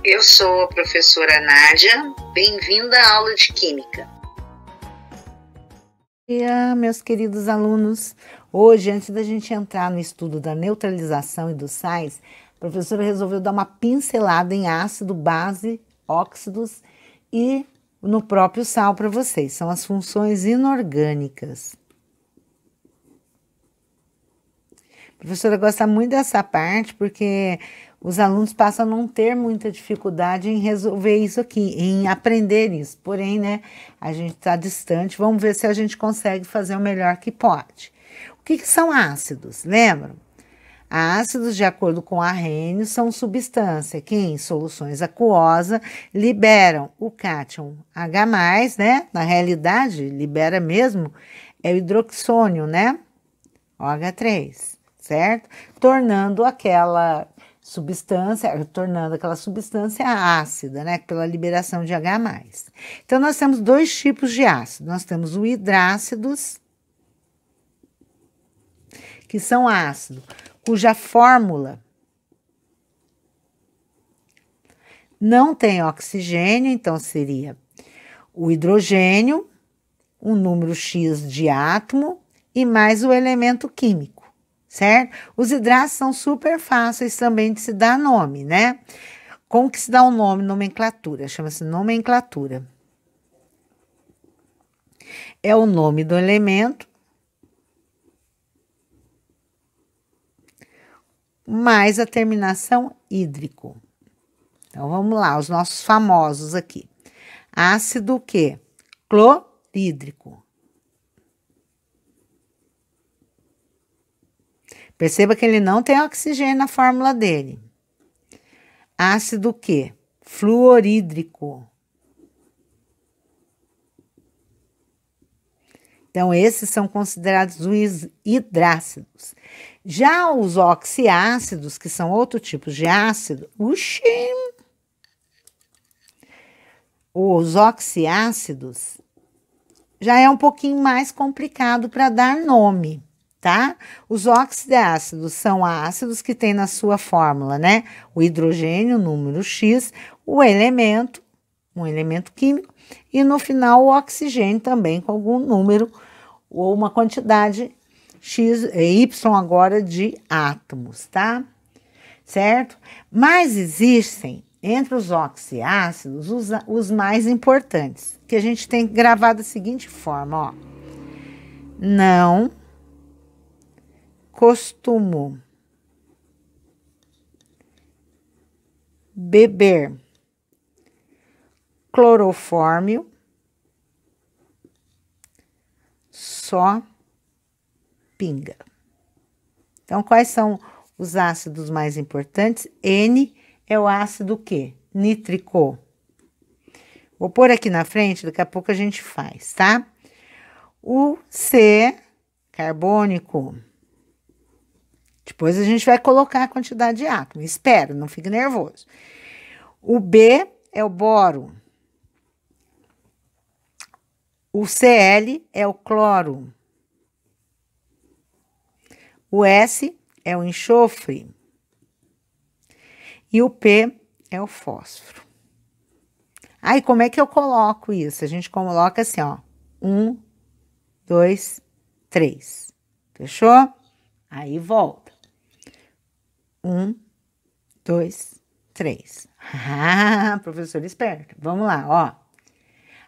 Eu sou a professora Nádia, bem-vinda à aula de Química. Bom dia, meus queridos alunos. Hoje, antes da gente entrar no estudo da neutralização e dos sais, a professora resolveu dar uma pincelada em ácido, base, óxidos e no próprio sal para vocês. São as funções inorgânicas. A professora gosta muito dessa parte porque os alunos passam a não ter muita dificuldade em resolver isso aqui, em aprender isso. Porém, né, a gente está distante, vamos ver se a gente consegue fazer o melhor que pode. O que são ácidos? Lembram? Ácidos, de acordo com Arrhenius, são substâncias que, em soluções aquosas, liberam o cátion H+, né? Na realidade, libera mesmo, é o hidroxônio, né? OH3, certo? Tornando aquela substância ácida, né? Pela liberação de H+. Então, nós temos dois tipos de ácido. Nós temos o hidrácidos, que são ácidos cuja fórmula não tem oxigênio, então seria o hidrogênio, um número X de átomo e mais o elemento químico, certo? Os hidrácidos são super fáceis também de se dar nome, né? Como que se dá um nome? Nomenclatura, chama-se nomenclatura. É o nome do elemento mais a terminação hídrico. Então, vamos lá, os nossos famosos aqui. Ácido o quê? Clorídrico. Perceba que ele não tem oxigênio na fórmula dele. Ácido o quê? Fluorídrico. Então, esses são considerados os hidrácidos. Já os oxiácidos, que são outro tipo de ácido, os oxiácidos já é um pouquinho mais complicado para dar nome, tá? Os oxiácidos são ácidos que têm na sua fórmula, né? O hidrogênio, número X, o elemento, um elemento químico, e no final o oxigênio também com algum número ou uma quantidade X, Y agora de átomos, tá? Certo? Mas existem entre os oxiácidos os mais importantes, que a gente tem que gravar da seguinte forma, ó. Não costumo beber clorofórmio só pinga. Então, quais são os ácidos mais importantes? N é o ácido o quê? Nítrico. Vou pôr aqui na frente, daqui a pouco a gente faz, tá? O C, carbônico. Depois a gente vai colocar a quantidade de átomo. Espera, não fique nervoso. O B é o boro. O Cl é o cloro. O S é o enxofre. E o P é o fósforo. Aí, como é que eu coloco isso? A gente coloca assim, ó. 1, 2, 3. Fechou? Aí, volta. 1, 2, 3. Ah, professor esperto. Vamos lá, ó.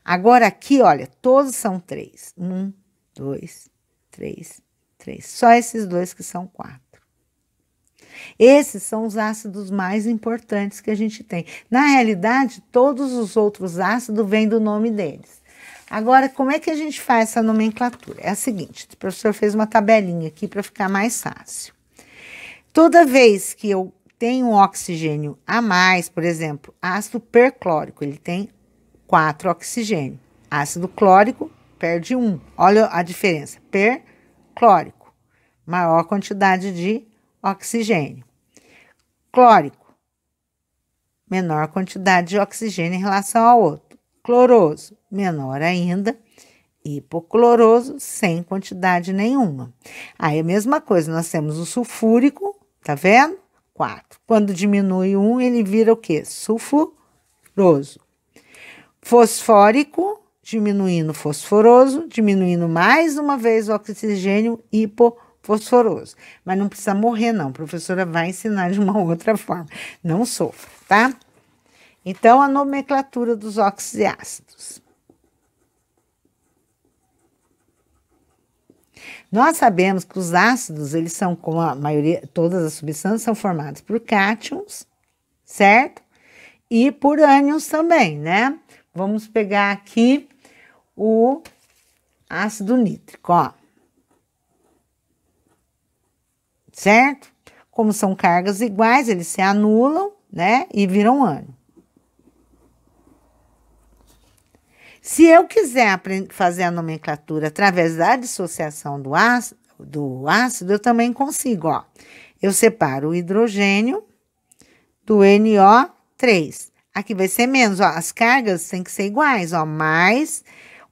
Agora aqui, olha, todos são 3. 1, 2, 3, 3. Só esses dois que são 4. Esses são os ácidos mais importantes que a gente tem. Na realidade, todos os outros ácidos vêm do nome deles. Agora, como é que a gente faz essa nomenclatura? É a seguinte, o professor fez uma tabelinha aqui para ficar mais fácil. Toda vez que eu tenho um oxigênio a mais, por exemplo, ácido perclórico, ele tem 4 oxigênio. Ácido clórico perde 1. Olha a diferença. Perclórico, maior quantidade de oxigênio. Clórico, menor quantidade de oxigênio em relação ao outro. Cloroso, menor ainda. Hipocloroso, sem quantidade nenhuma. Aí a mesma coisa, nós temos o sulfúrico, tá vendo? 4. Quando diminui 1, ele vira o quê? Sulfuroso. Fosfórico, diminuindo fosforoso, diminuindo mais uma vez o oxigênio hipofosforoso. Mas não precisa morrer, não. A professora vai ensinar de uma outra forma. Não sofra, tá? Então, a nomenclatura dos óxidos e ácidos. Nós sabemos que os ácidos, eles são, como a maioria, todas as substâncias são formadas por cátions, certo? E por ânions também, né? Vamos pegar aqui o ácido nítrico, ó. Certo? Como são cargas iguais, eles se anulam, né? E viram ânion. Se eu quiser fazer a nomenclatura através da dissociação do ácido, eu também consigo, ó. Eu separo o hidrogênio do NO3. Aqui vai ser menos, ó. As cargas têm que ser iguais, ó. Mais,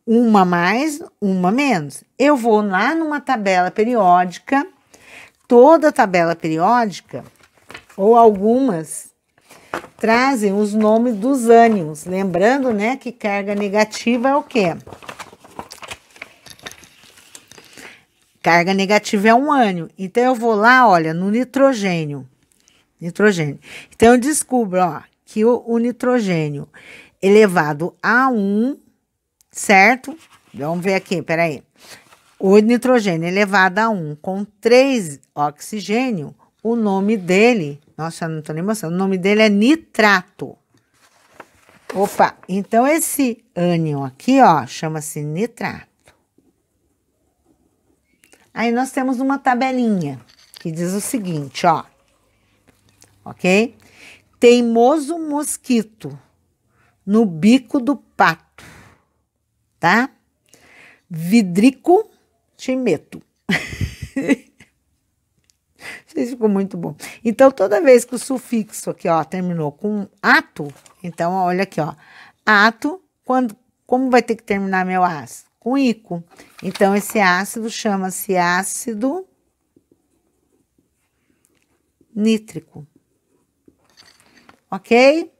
uma menos. Eu vou lá numa tabela periódica, toda tabela periódica, ou algumas, trazem os nomes dos ânions. Lembrando, né, que carga negativa é o quê? Carga negativa é um ânion. Então, eu vou lá, olha, no nitrogênio. Então, eu descubro, ó, que o nitrogênio elevado a 1, certo? Vamos ver aqui, peraí. O nitrogênio elevado a 1 com 3 oxigênio, o nome dele, nossa, eu não tô nem mostrando, o nome dele é nitrato. Opa, então esse ânion aqui, ó, chama-se nitrato. Aí nós temos uma tabelinha que diz o seguinte, ó. Ok? Teimoso mosquito no bico do pato, tá? Vidrico timeto. Isso ficou muito bom. Então, toda vez que o sufixo aqui, ó, terminou com ato, então, olha aqui, ó. Ato, como vai ter que terminar meu ácido? Com ico. Então, esse ácido chama-se ácido nítrico. Ok?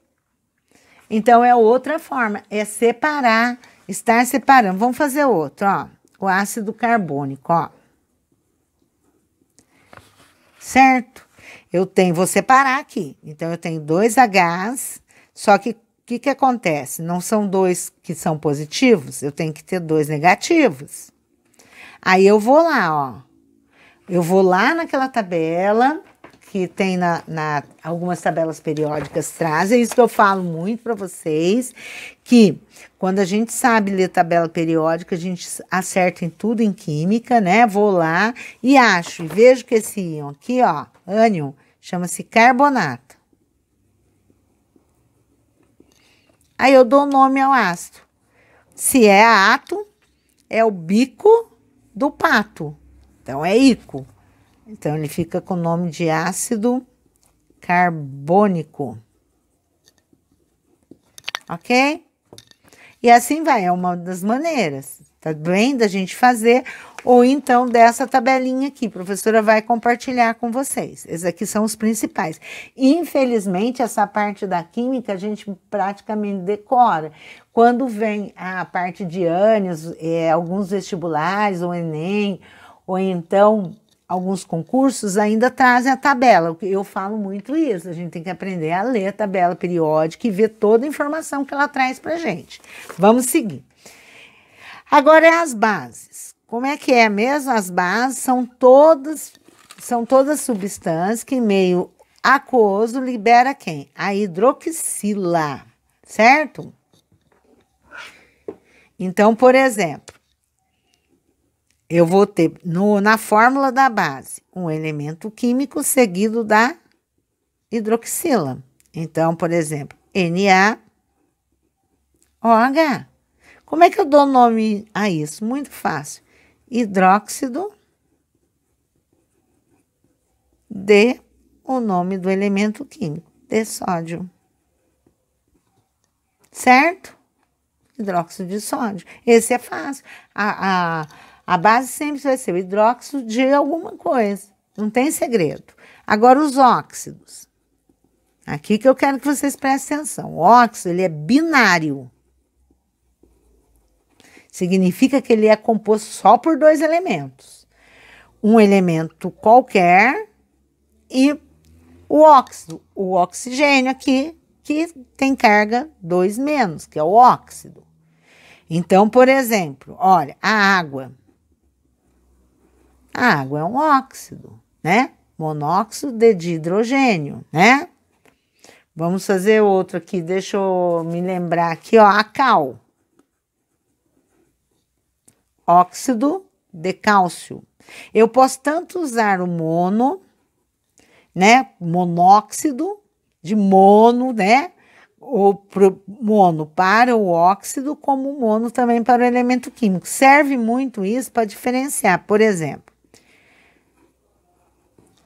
Então, é outra forma, é separar, estar separando. Vamos fazer outro, ó. O ácido carbônico, ó. Certo? Vou separar aqui. Então, eu tenho 2 Hs, só que o que acontece? Não são 2 que são positivos, eu tenho que ter 2 negativos. Aí, eu vou lá, ó. Eu vou lá naquela tabela que tem algumas tabelas periódicas trazem, é isso que eu falo muito para vocês, que quando a gente sabe ler tabela periódica, a gente acerta em tudo em química, né? Vou lá e acho, e vejo que esse íon aqui, ó, ânion, chama-se carbonato. Aí eu dou nome ao ácido. Se é ato, é o bico do pato, então é ico. Então, ele fica com o nome de ácido carbônico. Ok? E assim vai, é uma das maneiras, tá bem? Da gente fazer, ou então dessa tabelinha aqui, a professora vai compartilhar com vocês. Esses aqui são os principais. Infelizmente, essa parte da química a gente praticamente decora. Quando vem a parte de ânions, alguns vestibulares, ou Enem, ou então alguns concursos ainda trazem a tabela. Eu falo muito isso, a gente tem que aprender a ler a tabela periódica e ver toda a informação que ela traz pra gente. Vamos seguir. Agora é as bases. Como é que é mesmo? As bases são todas substâncias que em meio aquoso libera quem? A hidroxila, certo? Então, por exemplo, eu vou ter na fórmula da base um elemento químico seguido da hidroxila. Então, por exemplo, NaOH. Como é que eu dou nome a isso? Muito fácil. Hidróxido de o nome do elemento químico, de sódio. Certo? Hidróxido de sódio. Esse é fácil. A base sempre vai ser o hidróxido de alguma coisa. Não tem segredo. Agora, os óxidos. Aqui que eu quero que vocês prestem atenção. O óxido, ele é binário. Significa que ele é composto só por 2 elementos. Um elemento qualquer e o óxido, o oxigênio aqui, que tem carga 2 menos, que é o óxido. Então, por exemplo, olha, a água. A água é um óxido, né? Monóxido de hidrogênio, né? Vamos fazer outro aqui, deixa eu me lembrar aqui, ó, a cal. Óxido de cálcio. Eu posso tanto usar o mono, né? Monóxido de mono, né? Ou mono para o óxido, como mono também para o elemento químico. Serve muito isso para diferenciar. Por exemplo,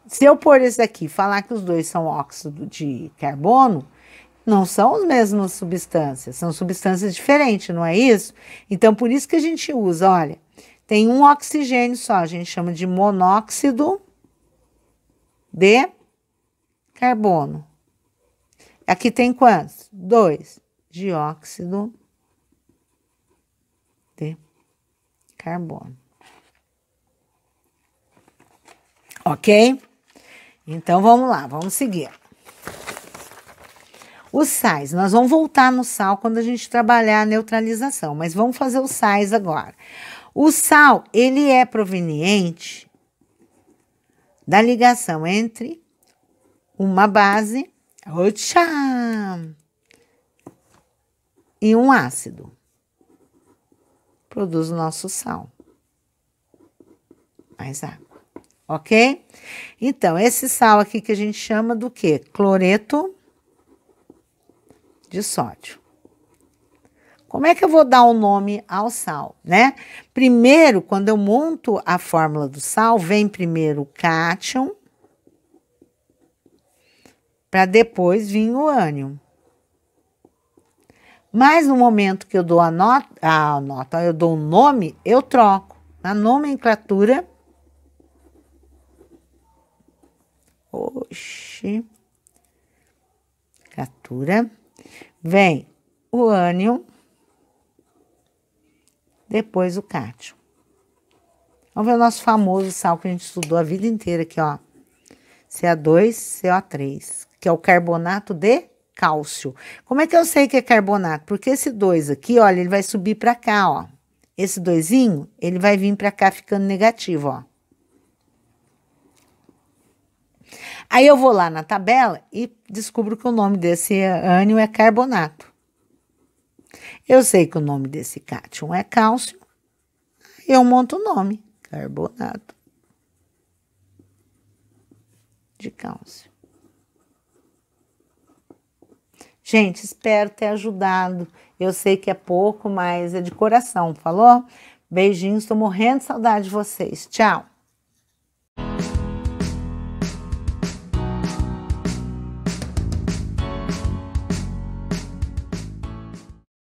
se eu pôr esse aqui, falar que os dois são óxido de carbono, não são as mesmas substâncias, são substâncias diferentes, não é isso? Então, por isso que a gente usa, olha, tem um oxigênio só, a gente chama de monóxido de carbono. Aqui tem quantos? 2. Dióxido de carbono. Ok? Então, vamos lá, vamos seguir. Os sais, nós vamos voltar no sal quando a gente trabalhar a neutralização, mas vamos fazer os sais agora. O sal, ele é proveniente da ligação entre uma base e um ácido. Produz o nosso sal. Mais água. Ok? Então, esse sal aqui que a gente chama do quê? Cloreto de sódio. Como é que eu vou dar o nome ao sal, né? Primeiro, quando eu monto a fórmula do sal, vem primeiro o cátion, para depois vir o ânion. Mas no momento que eu dou eu dou o nome, eu troco. Na nomenclatura, vem o ânion, depois o cátion. Vamos ver o nosso famoso sal que a gente estudou a vida inteira aqui, ó. Ca2CO3, que é o carbonato de cálcio. Como é que eu sei que é carbonato? Porque esse 2 aqui, olha, ele vai subir para cá, ó. Esse 2zinho, ele vai vir para cá ficando negativo, ó. Aí eu vou lá na tabela e descubro que o nome desse ânion é carbonato. Eu sei que o nome desse cátion é cálcio, eu monto o nome, carbonato de cálcio. Gente, espero ter ajudado. Eu sei que é pouco, mas é de coração, falou? Beijinhos, tô morrendo de saudade de vocês. Tchau!